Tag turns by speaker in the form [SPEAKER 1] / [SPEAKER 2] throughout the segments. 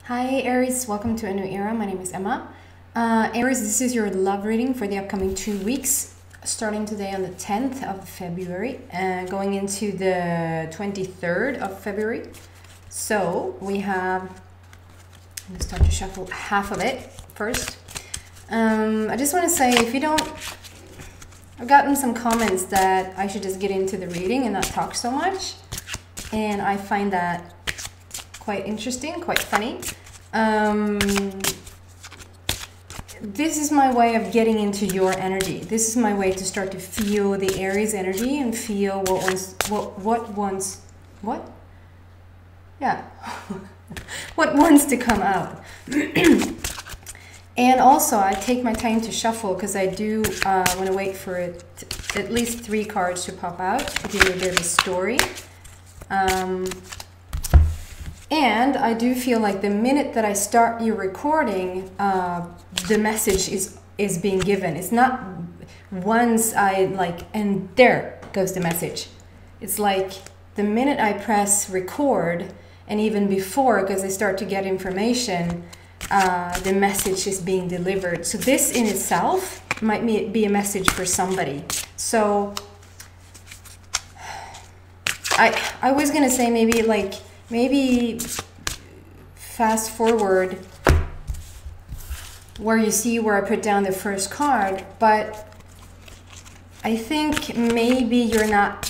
[SPEAKER 1] Hi Aries, welcome to a new era. My name is Emma. Aries, this is your love reading for the upcoming 2 weeks, starting today on the 10th of February and going into the 23rd of February. So we have, I'm going to start to shuffle half of it first. I just want to say, if you don't, I've gotten some comments that I should just get into the reading and not talk so much. And I find that quite interesting, quite funny. This is my way of getting into your energy. This is my way to start to feel the Aries energy and feel what wants to come out. And also I take my time to shuffle because I do want to wait for at least 3 cards to pop out to give you a bit of a story. And I do feel like the minute that I start your recording, the message is being given. It's not once I like, and there goes the message. It's like the minute I press record, and even before, because I start to get information, the message is being delivered. So this in itself might be a message for somebody. So I was gonna say maybe fast forward where you see where I put down the first card, but I think maybe you're not,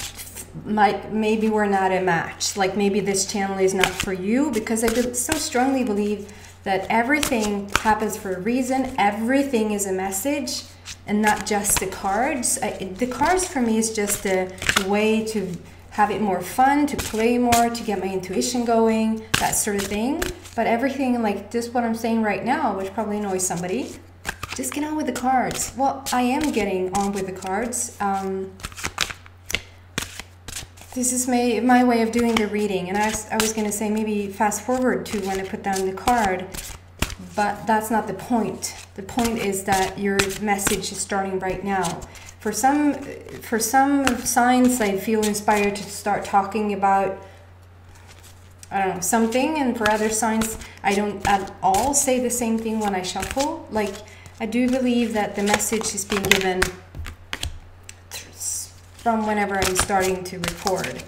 [SPEAKER 1] maybe we're not a match. Like maybe this channel is not for you, because I so strongly believe that everything happens for a reason. Everything is a message and not just the cards. The cards for me is just a way to have it more fun, to play more, to get my intuition going, that sort of thing. But everything, like just what I'm saying right now, which probably annoys somebody, just get on with the cards. Well, I am getting on with the cards. This is my way of doing the reading. And I was going to say maybe fast forward to when I put down the card, but that's not the point. The point is that your message is starting right now. For some signs, I feel inspired to start talking about, I don't know, something. And for other signs, I don't at all say the same thing when I shuffle. Like, I do believe that the message is being given from whenever I'm starting to record.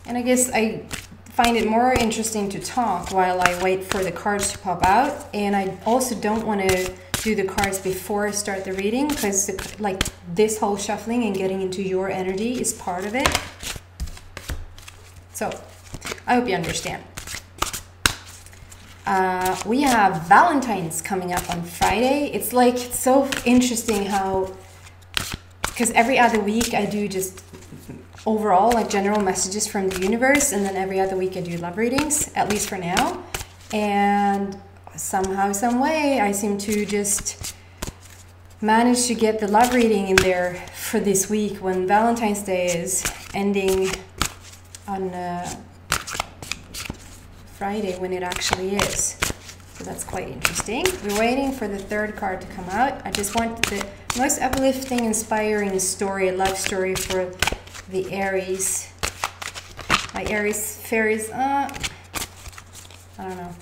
[SPEAKER 1] And I guess I find it more interesting to talk while I wait for the cards to pop out. And I also don't want to do the cards before I start the reading, because like this whole shuffling and getting into your energy is part of it. So I hope you understand. We have Valentine's coming up on Friday. It's like so interesting how, because every other week I do just overall like general messages from the universe, and then every other week I do love readings, at least for now. And somehow, some way, I seem to just manage to get the love reading in there for this week when Valentine's Day is ending on Friday, when it actually is. So that's quite interesting. We're waiting for the 3rd card to come out. I just want the most uplifting, inspiring story, love story for the Aries. My Aries fairies, I don't know.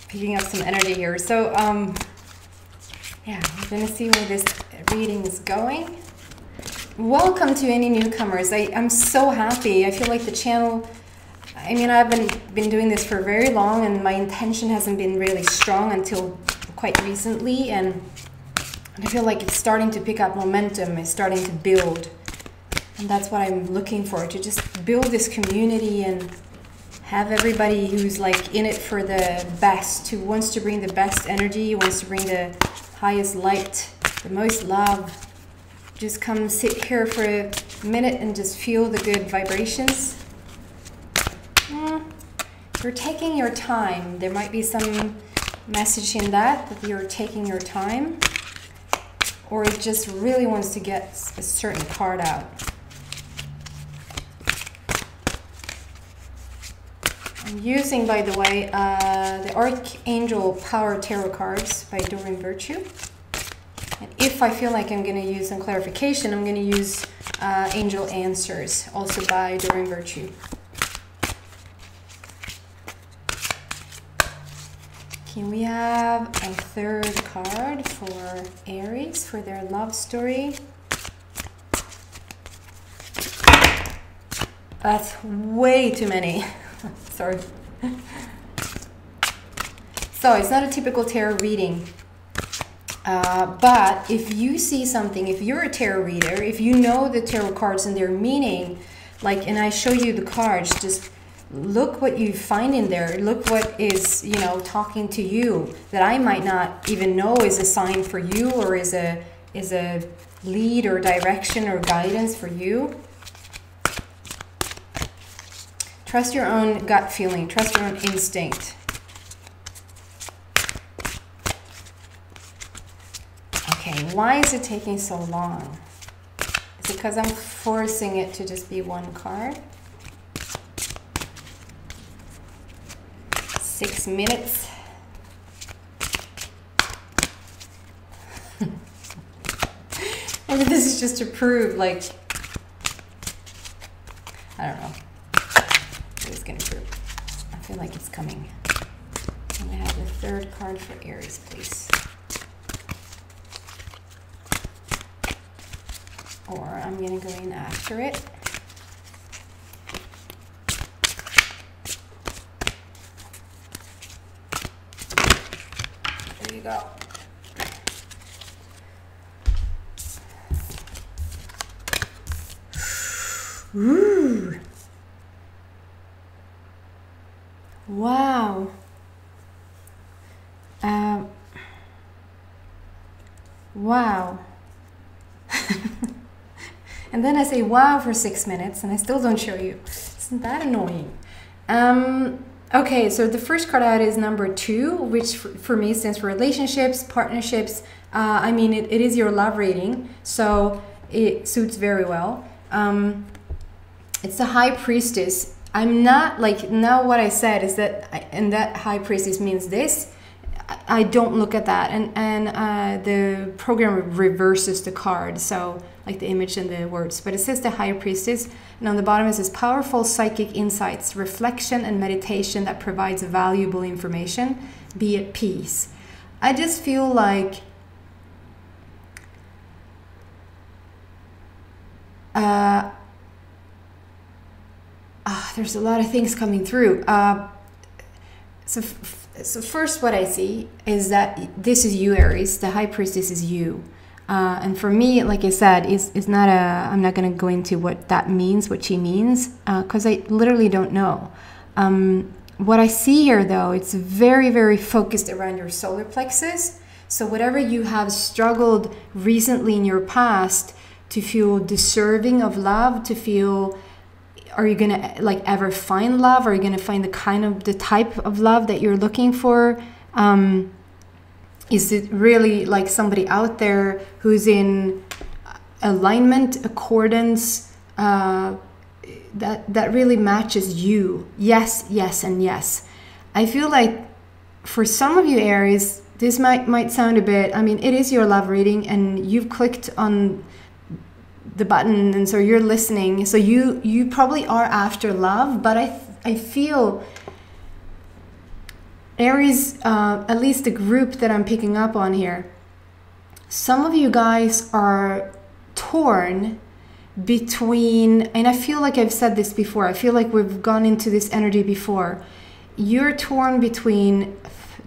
[SPEAKER 1] Picking up some energy here. So, yeah, we're gonna see where this reading is going. Welcome to any newcomers. I'm so happy. I feel like the channel, I mean, I've been doing this for very long, and my intention hasn't been really strong until quite recently, and I feel like it's starting to pick up momentum. It's starting to build, and that's what I'm looking for, to just build this community and have everybody who's like in it for the best, who wants to bring the best energy, wants to bring the highest light, the most love. Just come sit here for a minute and just feel the good vibrations. You're taking your time. There might be some message in that you're taking your time, or it just really wants to get a certain card out. I'm using, by the way, the Archangel Power Tarot cards by Doreen Virtue. If I feel like I'm going to use some clarification, I'm going to use Angel Answers, also by Doreen Virtue. Can we have a third card for Aries, for their love story? That's way too many. Sorry. So it's not a typical tarot reading. But if you see something, if you're a tarot reader, if you know the tarot cards and their meaning, like, and I show you the cards, just look what you find in there. Look what is, you know, talking to you that I might not even know is a sign for you, or is a lead or direction or guidance for you. Trust your own gut feeling. Trust your own instinct. Okay, why is it taking so long? Is it because I'm forcing it to just be one card? 6 minutes. Maybe this is just to prove, like, I don't know. It's going to prove. I feel like it's coming. I'm going to have the third card for Aries, please. Or I'm going to go in after it. There you go. Ooh. Wow. Wow. And then I say wow for 6 minutes and I still don't show you. Isn't that annoying? Okay, so the first card out is number 2, which for me stands for relationships, partnerships. I mean, it is your love reading, so it suits very well. It's the High Priestess. I'm not, like, now what I said is that, and that High Priestess means this. I don't look at that, and the program reverses the card, so like the image and the words, but it says the High Priestess, and on the bottom it says powerful psychic insights, reflection and meditation that provides valuable information. Be at peace. I just feel like there's a lot of things coming through. So first what I see is that this is you, Aries. The High Priestess is you. And for me, like I said, it's not a, I'm not going to go into what that means, what she means, because I literally don't know. What I see here, though, it's very, very focused around your solar plexus. So whatever you have struggled recently in your past to feel deserving of love, to feel, are you going to like ever find love? Are you going to find the type of love that you're looking for? Is it really like somebody out there who's in alignment, accordance, that really matches you? Yes, yes, and yes. I feel like for some of you, Aries, this might sound a bit, I mean, it is your love reading and you've clicked on the button and so you're listening. So you probably are after love, but I feel Aries, at least the group that I'm picking up on here, some of you guys are torn between, and I feel like I've said this before, I feel like we've gone into this energy before. You're torn between,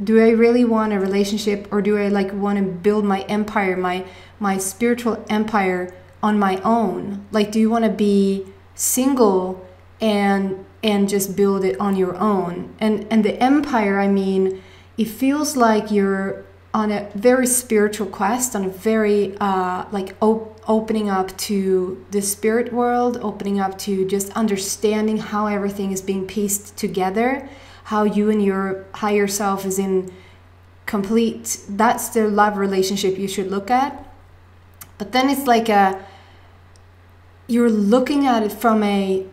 [SPEAKER 1] do I really want a relationship, or do I like want to build my empire, my spiritual empire on my own? Like, do you want to be single and just build it on your own? And the empire, I mean, it feels like you're on a very spiritual quest, on a very like opening up to the spirit world, opening up to just understanding how everything is being pieced together, how you and your higher self is in complete, that's the love relationship you should look at. But then it's like you're looking at it from it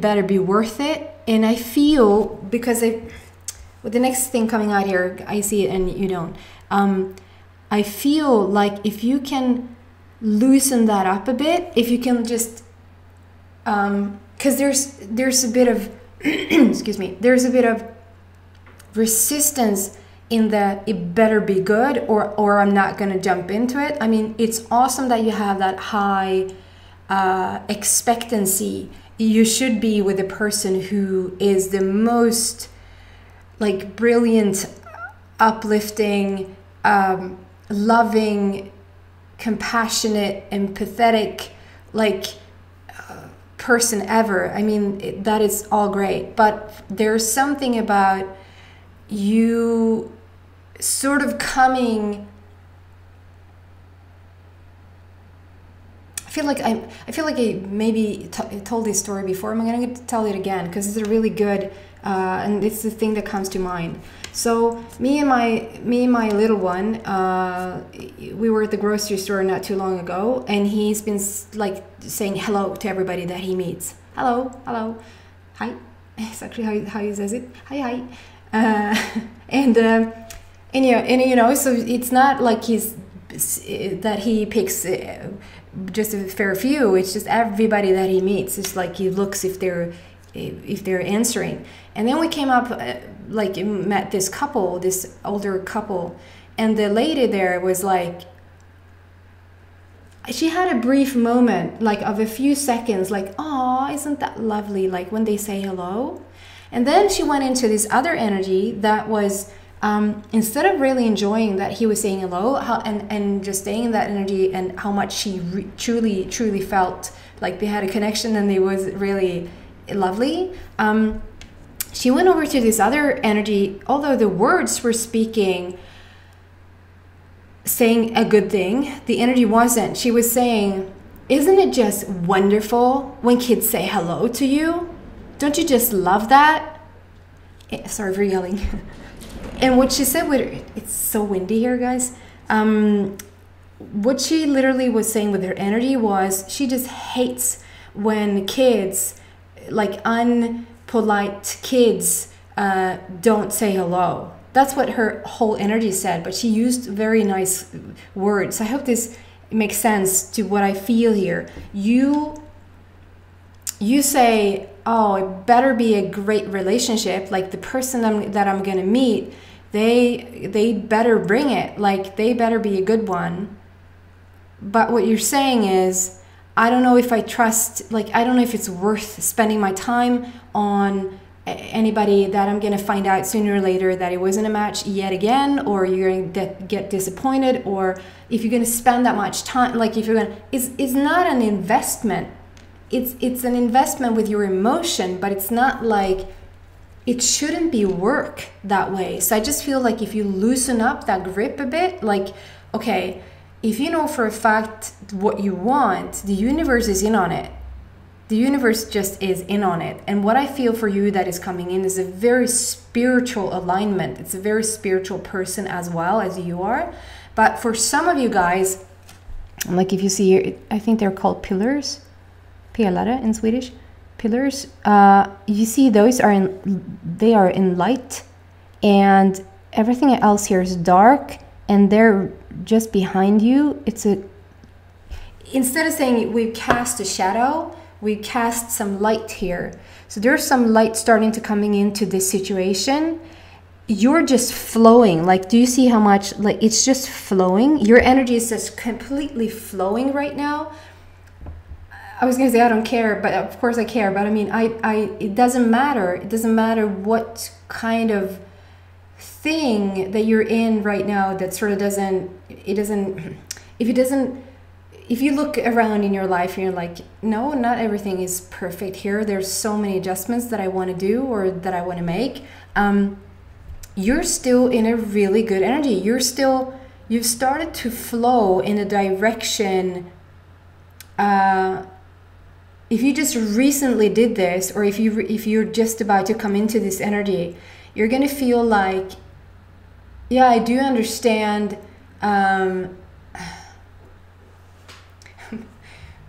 [SPEAKER 1] better be worth it. And I feel, because with the next thing coming out here, I see it and you don't. I feel like if you can loosen that up a bit, if you can just, because there's a bit of, excuse me, there's a bit of resistance in the it better be good, or I'm not going to jump into it. I mean, it's awesome that you have that high expectancy. You should be with a person who is the most like brilliant, uplifting, loving, compassionate, empathetic, like person ever. I mean, that is all great, but there's something about you sort of coming. I feel like I maybe told this story before. I'm going to tell it again because it's a really good, and it's the thing that comes to mind. So me and my little one, we were at the grocery store not too long ago, and he's been like saying hello to everybody that he meets. Hello, hello, hi. It's actually how he says it. Hi, hi. And you know, so it's not like that he picks just a fair few. It's just everybody that he meets. It's like he looks if they're answering. And then we came up, like met this couple, this older couple, and the lady there was like, she had a brief moment, like of a few seconds, like, oh, isn't that lovely, like when they say hello. And then she went into this other energy that was, instead of really enjoying that he was saying hello, and just staying in that energy, and how much she truly felt like they had a connection and it was really lovely, she went over to this other energy. Although the words were saying a good thing, the energy wasn't. She was saying, isn't it just wonderful when kids say hello to you? Don't you just love that? Sorry for yelling. And what she said it's so windy here, guys. What she literally was saying with her energy was she just hates when kids, like unpolite kids, don't say hello. That's what her whole energy said, but she used very nice words. I hope this makes sense to what I feel here. You say, oh, it better be a great relationship, like the person that I'm gonna meet, they better bring it, like they better be a good one. But what you're saying is, I don't know if I trust, like I don't know if it's worth spending my time on anybody that I'm gonna find out sooner or later that it wasn't a match yet again, or you're gonna get disappointed, or if you're gonna spend that much time, like if you're gonna, it's not an investment. It's an investment with your emotion, but it's not like, it shouldn't be work that way. So I just feel like if you loosen up that grip a bit, like, okay, if you know for a fact what you want, the universe is in on it. The universe just is in on it. And what I feel for you that is coming in is a very spiritual alignment. It's a very spiritual person as well as you are. But for some of you guys, like if you see here, I think they're called pillars. Pelare in Swedish. Pillars. You see those are in light, and everything else here is dark, and they're just behind you. Instead of saying we cast a shadow, we cast some light here. So there's some light starting to coming into this situation. You're just flowing. Like, do you see how much, like, it's just flowing? Your energy is just completely flowing right now. I was gonna say I don't care, but of course I care. But I mean, it doesn't matter. It doesn't matter what kind of thing that you're in right now that sort of doesn't, if you look around in your life and you're like, no, not everything is perfect here. There's so many adjustments that I want to do or that I want to make. You're still in a really good energy. You've started to flow in a direction. If you just recently did this, or if you're just about to come into this energy, you're gonna feel like, yeah, I do understand,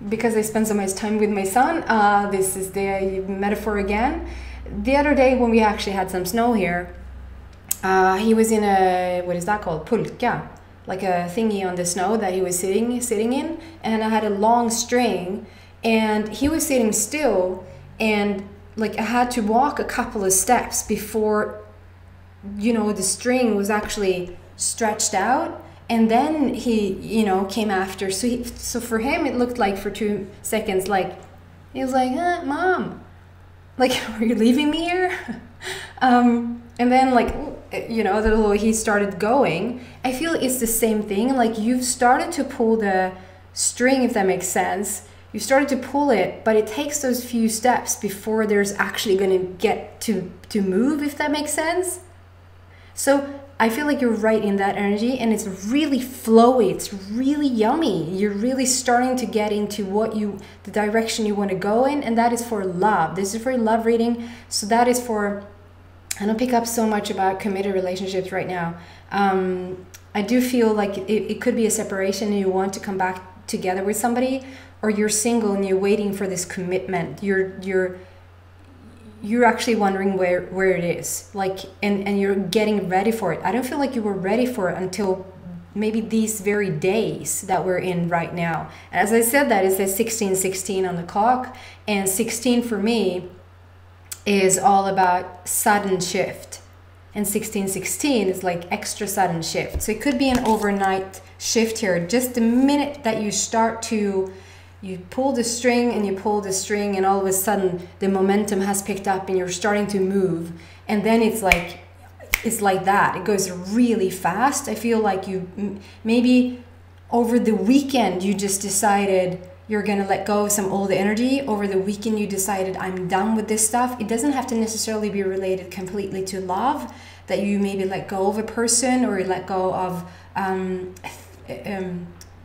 [SPEAKER 1] because I spend so much time with my son. This is the metaphor again. The other day when we actually had some snow here, he was in a, what is that called? Pulka. like a thingy on the snow that he was sitting in, and I had a long string, and he was sitting still, and like I had to walk a couple of steps before, you know, the string was actually stretched out, and then he, you know, came after. So for him it looked like for 2 seconds like he was like, Mom, like, are you leaving me here? And then, like, you know, he started going. I feel it's the same thing. Like, you've started to pull the string, if that makes sense. You started to pull it, but it takes those few steps before there's actually going to get to move, if that makes sense. So I feel like you're right in that energy, and it's really flowy. It's really yummy. You're really starting to get into the direction you want to go in, and that is for love. This is for love reading. So that is for, I don't pick up so much about committed relationships right now. I do feel like it could be a separation and you want to come back together with somebody, or you're single and you're waiting for this commitment. You're actually wondering where it is, like, and you're getting ready for it. I don't feel like you were ready for it until maybe these very days that we're in right now. As I said, that it says 1616 on the clock, and 16 for me is all about sudden shift, and 1616 is like extra sudden shift. So it could be an overnight shift here. Just the minute that you start to, you pull the string and you pull the string, and all of a sudden the momentum has picked up and you're starting to move, and then it's like that. It goes really fast. I feel like you maybe over the weekend you just decided you're going to let go of some old energy. Over the weekend you decided, I'm done with this stuff. It doesn't have to necessarily be related completely to love, that you maybe let go of a person, or you let go of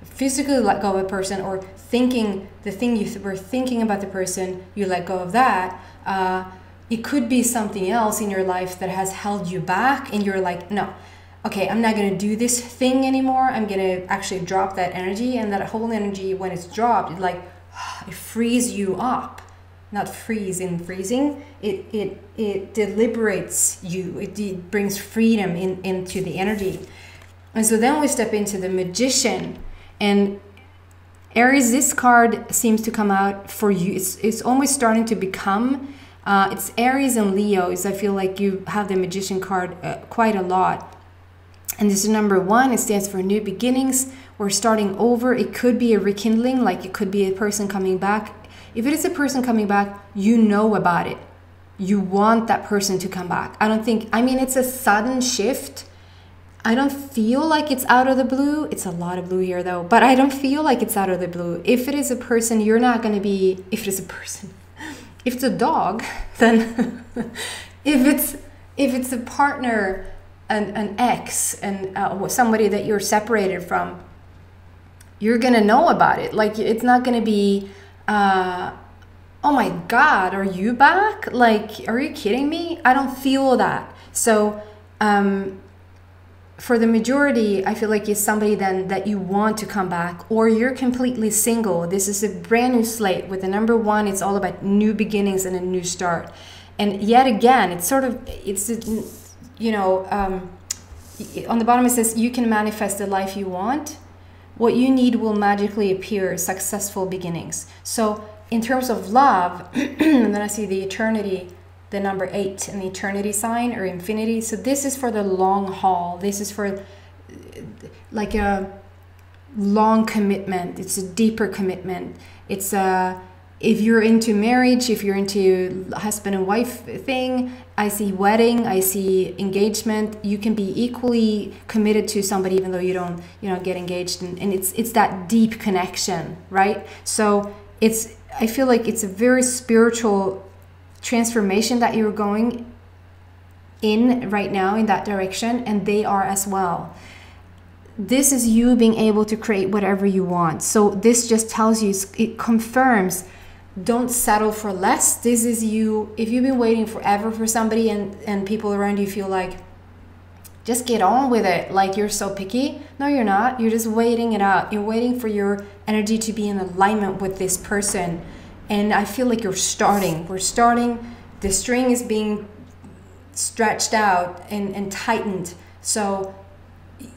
[SPEAKER 1] physically let go of a person, or thinking the thing you were thinking about the person, you let go of that. It could be something else in your life that has held you back, and you're like, no, okay, I'm not going to do this thing anymore. I'm going to actually drop that energy. And that whole energy, when it's dropped, it frees you up. Not freeze in freezing. It deliberates you. It brings freedom into the energy. And so then we step into the Magician. And Aries, this card seems to come out for you. It's almost starting to become, it's Aries and Leos. I feel like you have the Magician card quite a lot. And this is number 1. It stands for new beginnings. We're starting over. It could be a rekindling, like it could be a person coming back. If it is a person coming back, you know about it. You want that person to come back. I mean, it's a sudden shift. I don't feel like it's out of the blue. It's a lot of blue here though, but I don't feel like it's out of the blue. If it is a person, you're not going to be, if it is a person, if it's a dog, then if it's a partner, an ex, and somebody that you're separated from, you're going to know about it. Like, it's not going to be, oh my God, are you back? Like, are you kidding me? I don't feel that. So, for the majority, I feel like it's somebody then that you want to come back, or you're completely single. This is a brand new slate. With the number 1, it's all about new beginnings and a new start. And yet again, it's sort of, it's, you know, on the bottom it says, you can manifest the life you want. What you need will magically appear, successful beginnings. So in terms of love, and then I see the eternity, the number 8 and the eternity sign, or infinity. So this is for the long haul. This is for like a long commitment. It's a deeper commitment. It's if you're into marriage, if you're into husband and wife thing, I see wedding, I see engagement. You can be equally committed to somebody even though you don't get engaged, and it's that deep connection, right? So I feel like it's a very spiritual transformation that you're going in right now in that direction, and they are as well. This is you being able to create whatever you want. So this just tells you, it confirms, don't settle for less. This is you. If you've been waiting forever for somebody, and people around you feel like, just get on with it, like you're so picky. No, you're not. You're just waiting it out. You're waiting for your energy to be in alignment with this person. And I feel like we're starting. The string is being stretched out and tightened. So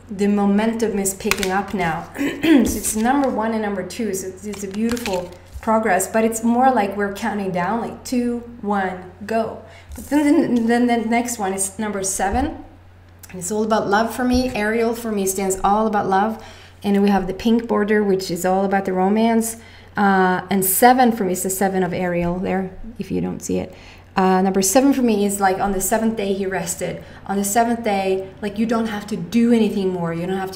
[SPEAKER 1] the momentum is picking up now. So it's number 1 and number 2, so it's a beautiful progress, but it's more like we're counting down, like 2, 1, go. But then the next one is number 7, and it's all about love for me. Ariel for me stands all about love, and we have the pink border, which is all about the romance. And 7 for me is the 7 of Ariel there, if you don't see it. Number 7 for me is like on the 7th day he rested. On the 7th day, like you don't have to do anything more. You don't have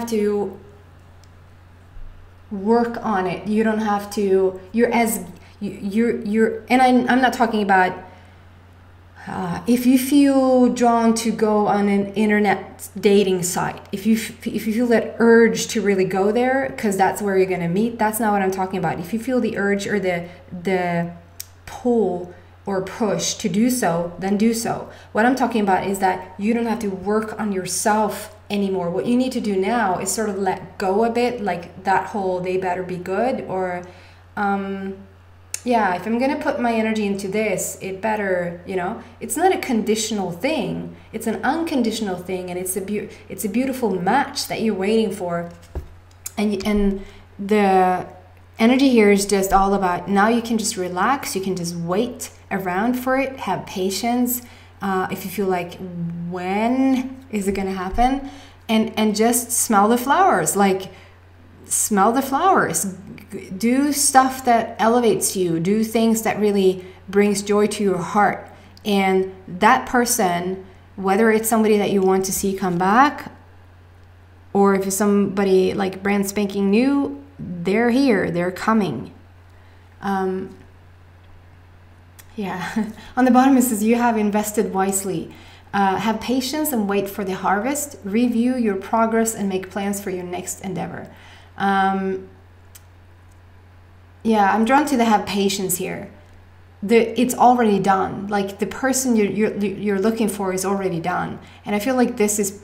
[SPEAKER 1] to work on it. You don't have to, and I'm not talking about if you feel drawn to go on an internet dating site, if you feel that urge to really go there because that's where you're going to meet, that's not what I'm talking about. If you feel the urge or the pull or push to do so, then do so. What I'm talking about is that you don't have to work on yourself anymore. What you need to do now is sort of let go a bit, like that whole they better be good, or yeah, if I'm gonna put my energy into this, it better, you know, it's not a conditional thing, it's an unconditional thing, and it's a beautiful match that you're waiting for. And the energy here is just all about, now you can just relax, you can just wait around for it, have patience. If you feel like, when is it gonna happen? And just smell the flowers, like smell the flowers. Do stuff that elevates you, do things that really brings joy to your heart. And that person, whether it's somebody that you want to see come back, or if it's somebody like brand spanking new, they're here, they're coming. Yeah, on the bottom it says, you have invested wisely. Have patience and wait for the harvest. Review your progress and make plans for your next endeavor. Yeah, I'm drawn to the have patience here. It's already done. Like the person you're looking for is already done. And I feel like this is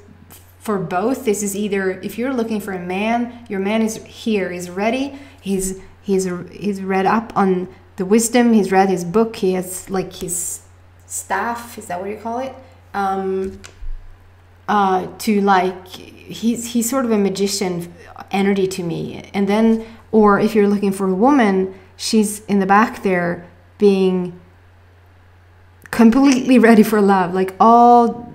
[SPEAKER 1] for both. This is either, if you're looking for a man, your man is here, he's ready. He's read up on the wisdom. He's read his book. He has like his staff. Is that what you call it? To like, he's sort of a magician energy to me. And then, or if you're looking for a woman, she's in the back there being completely ready for love, like all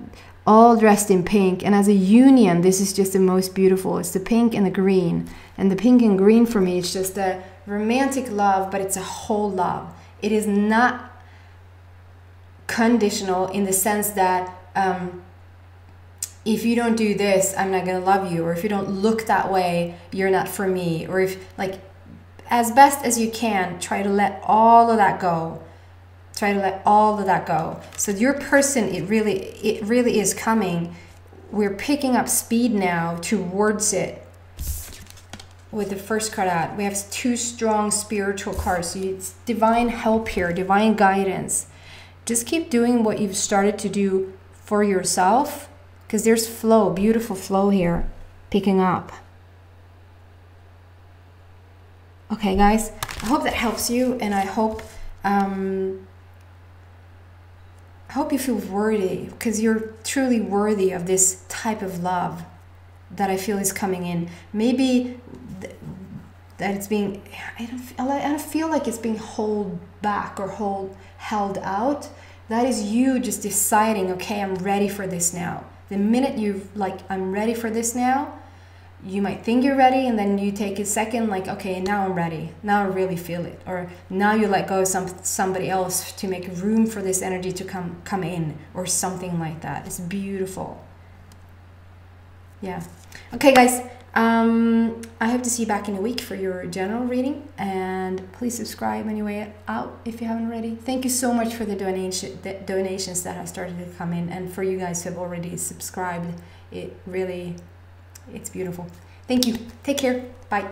[SPEAKER 1] dressed in pink. And as a union, this is just the most beautiful. It's the pink and the green. And the pink and green for me, it's just a romantic love, but it's a whole love. It is not conditional in the sense that if you don't do this, I'm not gonna love you, or if you don't look that way, you're not for me, or if, like, as best as you can, try to let all of that go. Try to let all of that go. So your person, it really is coming. We're picking up speed now towards it. With the first card out, we have 2 strong spiritual cards. So it's divine help here, divine guidance. Just keep doing what you've started to do for yourself, because there's flow, beautiful flow here, picking up. Okay, guys, I hope that helps you, and I hope you feel worthy, because you're truly worthy of this type of love that I feel is coming in. Maybe that it's being, I don't feel like it's being held back or held out. That is you just deciding, okay, I'm ready for this now. The minute you've like, I'm ready for this now, you might think you're ready, and then you take a second, like, okay, now I'm ready. Now I really feel it. Or now you let go of somebody else to make room for this energy to come in, or something like that. It's beautiful. Yeah. Okay, guys. I hope to see you back in a week for your general reading, and please subscribe on your way out if you haven't already. Thank you so much for the donations that have started to come in, and for you guys who have already subscribed. It's beautiful. Thank you. Take care. Bye.